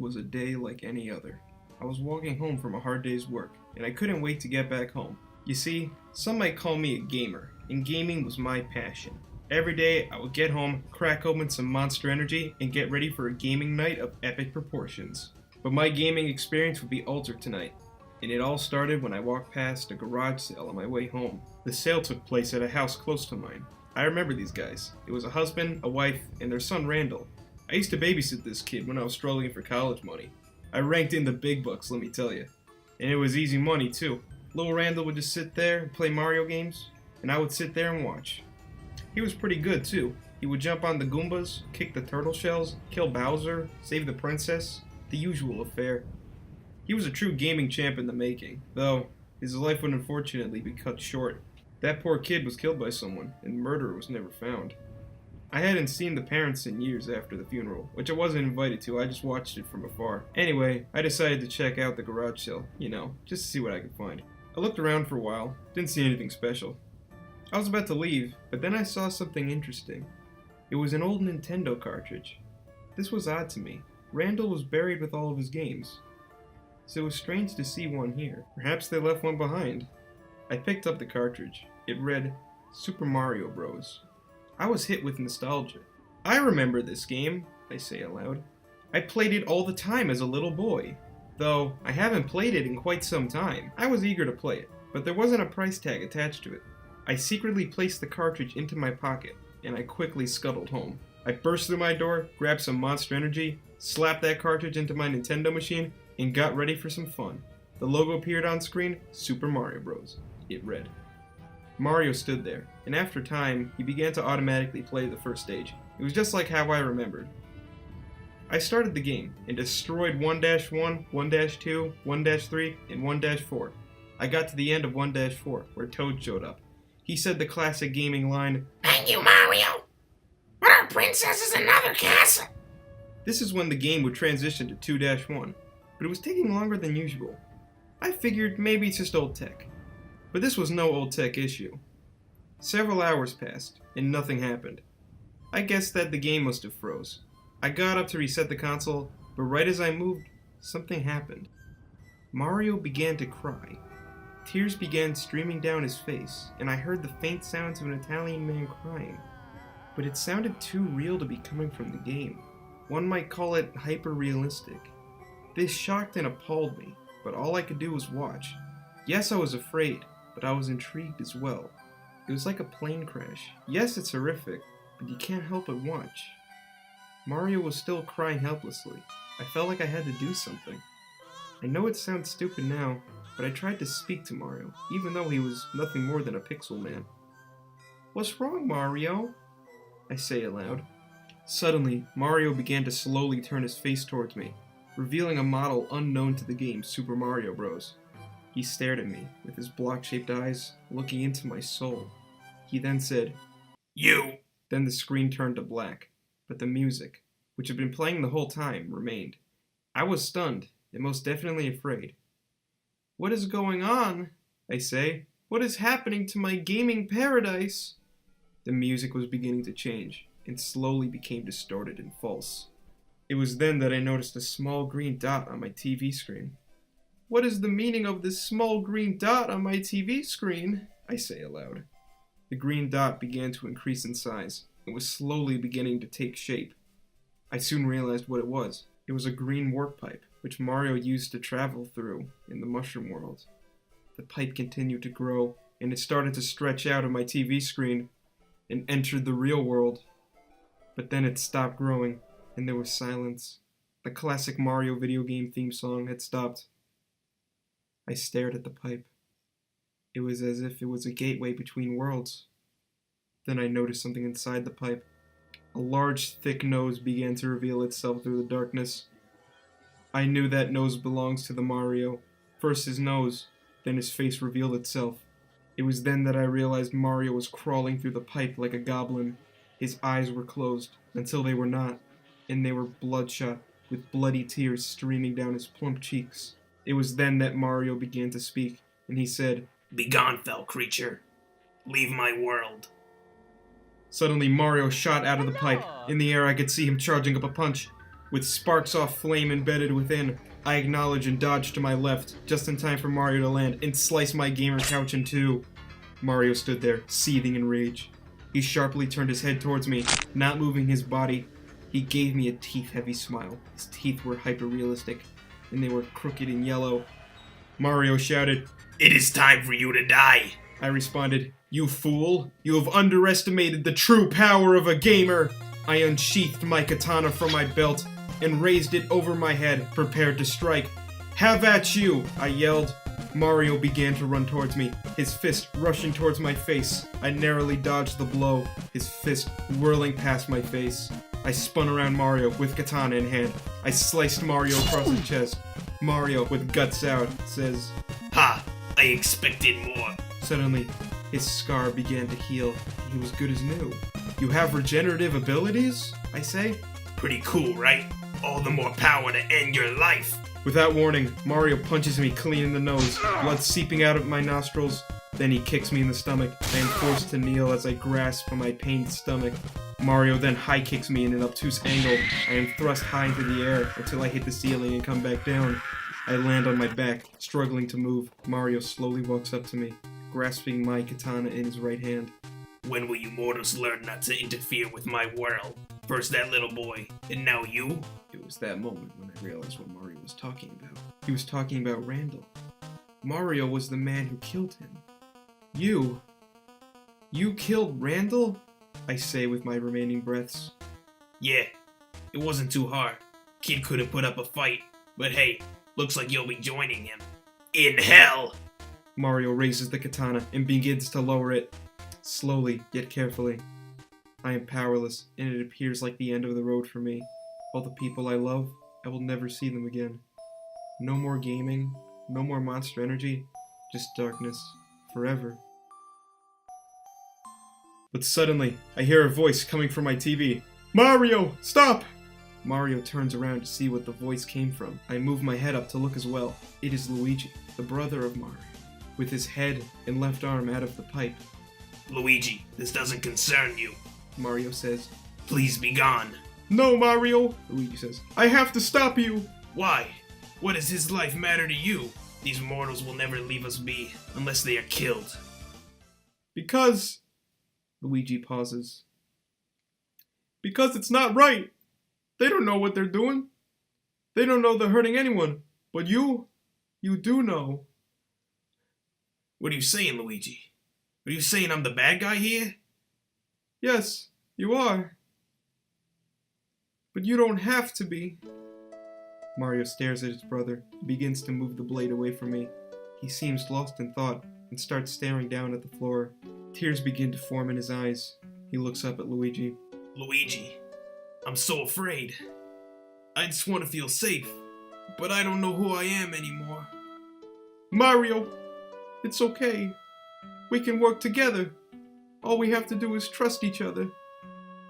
was a day like any other. I was walking home from a hard day's work, and I couldn't wait to get back home. You see, some might call me a gamer, and gaming was my passion. Every day, I would get home, crack open some Monster Energy, and get ready for a gaming night of epic proportions. But my gaming experience would be altered tonight, and it all started when I walked past a garage sale on my way home. The sale took place at a house close to mine. I remember these guys. It was a husband, a wife, and their son Randall. I used to babysit this kid when I was struggling for college money. I ranked in the big bucks, let me tell you. And it was easy money, too. Little Randall would just sit there and play Mario games, and I would sit there and watch. He was pretty good, too. He would jump on the Goombas, kick the turtle shells, kill Bowser, save the princess, the usual affair. He was a true gaming champ in the making, though his life would unfortunately be cut short. That poor kid was killed by someone, and the murderer was never found. I hadn't seen the parents in years after the funeral, which I wasn't invited to, I just watched it from afar. Anyway, I decided to check out the garage sale, just to see what I could find. I looked around for a while, didn't see anything special. I was about to leave, but then I saw something interesting. It was an old Nintendo cartridge. This was odd to me. Randall was buried with all of his games, so it was strange to see one here. Perhaps they left one behind. I picked up the cartridge. It read, Super Mario Bros. I was hit with nostalgia. I remember this game, I say aloud. I played it all the time as a little boy. Though I haven't played it in quite some time. I was eager to play it, but there wasn't a price tag attached to it. I secretly placed the cartridge into my pocket, and I quickly scuttled home. I burst through my door, grabbed some Monster Energy, slapped that cartridge into my Nintendo machine, and got ready for some fun. The logo appeared on screen, Super Mario Bros. It read. Mario stood there, and after time, he began to automatically play the first stage. It was just like how I remembered. I started the game, and destroyed 1-1, 1-2, 1-3, and 1-4. I got to the end of 1-4, where Toad showed up. He said the classic gaming line, "Thank you, Mario! But our princess is another castle!" This is when the game would transition to 2-1, but it was taking longer than usual. I figured maybe it's just old tech. But this was no old tech issue. Several hours passed, and nothing happened. I guessed that the game must have froze. I got up to reset the console, but right as I moved, something happened. Mario began to cry. Tears began streaming down his face, and I heard the faint sounds of an Italian man crying. But it sounded too real to be coming from the game. One might call it hyper-realistic. This shocked and appalled me, but all I could do was watch. Yes, I was afraid, but I was intrigued as well. It was like a plane crash. Yes, it's horrific, but you can't help but watch. Mario was still crying helplessly. I felt like I had to do something. I know it sounds stupid now, but I tried to speak to Mario, even though he was nothing more than a pixel man. "What's wrong, Mario?" I say aloud. Suddenly, Mario began to slowly turn his face towards me, revealing a model unknown to the game Super Mario Bros. He stared at me with his block-shaped eyes, looking into my soul. He then said, "You!" Then the screen turned to black, but the music, which had been playing the whole time, remained. I was stunned, and most definitely afraid. "What is going on?" I say. "What is happening to my gaming paradise?" The music was beginning to change, and slowly became distorted and false. It was then that I noticed a small green dot on my TV screen. "What is the meaning of this small green dot on my TV screen?" I say aloud. The green dot began to increase in size, and was slowly beginning to take shape. I soon realized what it was. It was a green warp pipe, which Mario used to travel through in the Mushroom World. The pipe continued to grow, and it started to stretch out of my TV screen, and entered the real world. But then it stopped growing, and there was silence. The classic Mario video game theme song had stopped. I stared at the pipe. It was as if it was a gateway between worlds. Then I noticed something inside the pipe. A large, thick nose began to reveal itself through the darkness. I knew that nose belongs to the Mario. First his nose, then his face revealed itself. It was then that I realized Mario was crawling through the pipe like a goblin. His eyes were closed, until they were not, and they were bloodshot, with bloody tears streaming down his plump cheeks. It was then that Mario began to speak, and he said, "Begone, fell creature. Leave my world." Suddenly Mario shot out of the pipe. In the air I could see him charging up a punch. With sparks off flame embedded within, I acknowledge and dodge to my left, just in time for Mario to land and slice my gamer couch in two. Mario stood there, seething in rage. He sharply turned his head towards me, not moving his body. He gave me a teeth-heavy smile. His teeth were hyper-realistic, and they were crooked and yellow. Mario shouted, "It is time for you to die." I responded, "You fool! You have underestimated the true power of a gamer!" I unsheathed my katana from my belt and raised it over my head, prepared to strike. "Have at you!" I yelled. Mario began to run towards me, his fist rushing towards my face. I narrowly dodged the blow, his fist whirling past my face. I spun around Mario with katana in hand. I sliced Mario across his chest. Mario, with guts out, says, "Ha! I expected more." Suddenly, his scar began to heal. He was good as new. "You have regenerative abilities?" I say. "Pretty cool, right? All the more power to end your life." Without warning, Mario punches me clean in the nose, blood seeping out of my nostrils. Then he kicks me in the stomach. I am forced to kneel as I grasp my pained stomach. Mario then high kicks me in an obtuse angle. I am thrust high into the air until I hit the ceiling and come back down. I land on my back, struggling to move. Mario slowly walks up to me, grasping my katana in his right hand. "When will you mortals learn not to interfere with my world? First that little boy, and now you?" It was that moment when I realized what Mario was talking about. He was talking about Randall. Mario was the man who killed him. You killed Randall? I say with my remaining breaths. "Yeah, it wasn't too hard. Kid couldn't put up a fight, but hey, looks like you'll be joining him. In hell!" Mario raises the katana and begins to lower it, slowly yet carefully. I am powerless, and it appears like the end of the road for me. All the people I love, I will never see them again. No more gaming, no more Monster Energy, just darkness, forever. But suddenly, I hear a voice coming from my TV. "Mario, stop!" Mario turns around to see what the voice came from. I move my head up to look as well. It is Luigi, the brother of Mario, with his head and left arm out of the pipe. "Luigi, this doesn't concern you," Mario says. "Please be gone." "No, Mario," Luigi says. "I have to stop you." "Why? What does his life matter to you? These mortals will never leave us be, unless they are killed." "Because..." Luigi pauses. "Because it's not right. They don't know what they're doing. They don't know they're hurting anyone. But you do know." "What are you saying, Luigi? Are you saying I'm the bad guy here?" "Yes, you are. But you don't have to be." Mario stares at his brother and begins to move the blade away from me. He seems lost in thought and starts staring down at the floor. Tears begin to form in his eyes. He looks up at Luigi. "Luigi, I'm so afraid. I just want to feel safe, but I don't know who I am anymore." "Mario, it's okay. We can work together. All we have to do is trust each other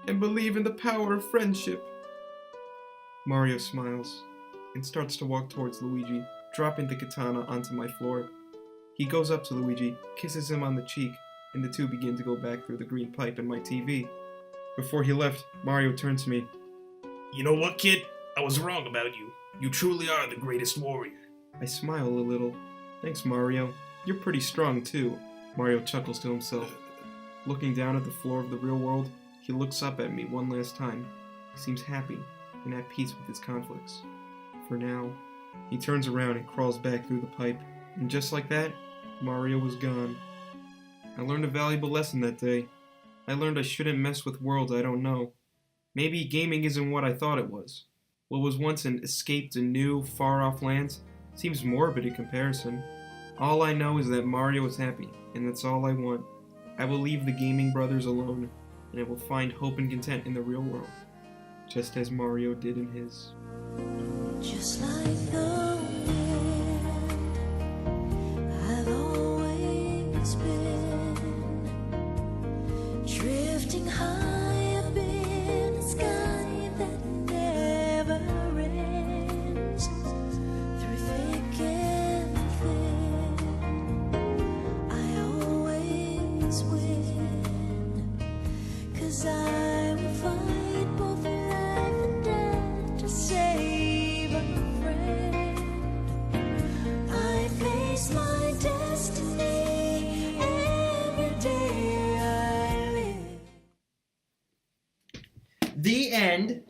and believe in the power of friendship." Mario smiles and starts to walk towards Luigi, dropping the katana onto my floor. He goes up to Luigi, kisses him on the cheek, and the two begin to go back through the green pipe in my TV. Before he left, Mario turned to me. "You know what, kid? I was wrong about you. You truly are the greatest warrior." I smile a little. "Thanks, Mario. You're pretty strong, too." Mario chuckles to himself. Looking down at the floor of the real world, he looks up at me one last time. He seems happy and at peace with his conflicts. For now. He turns around and crawls back through the pipe. And just like that, Mario was gone. I learned a valuable lesson that day. I learned I shouldn't mess with worlds I don't know. Maybe gaming isn't what I thought it was. What was once an escape to new, far-off lands seems morbid in comparison. All I know is that Mario is happy, and that's all I want. I will leave the gaming brothers alone, and I will find hope and content in the real world, just as Mario did in his. Just like the wind, I've always been drifting high up in a sky that never ends. Through thick and thin, I always win, 'cause I will fight both life and death to save The end.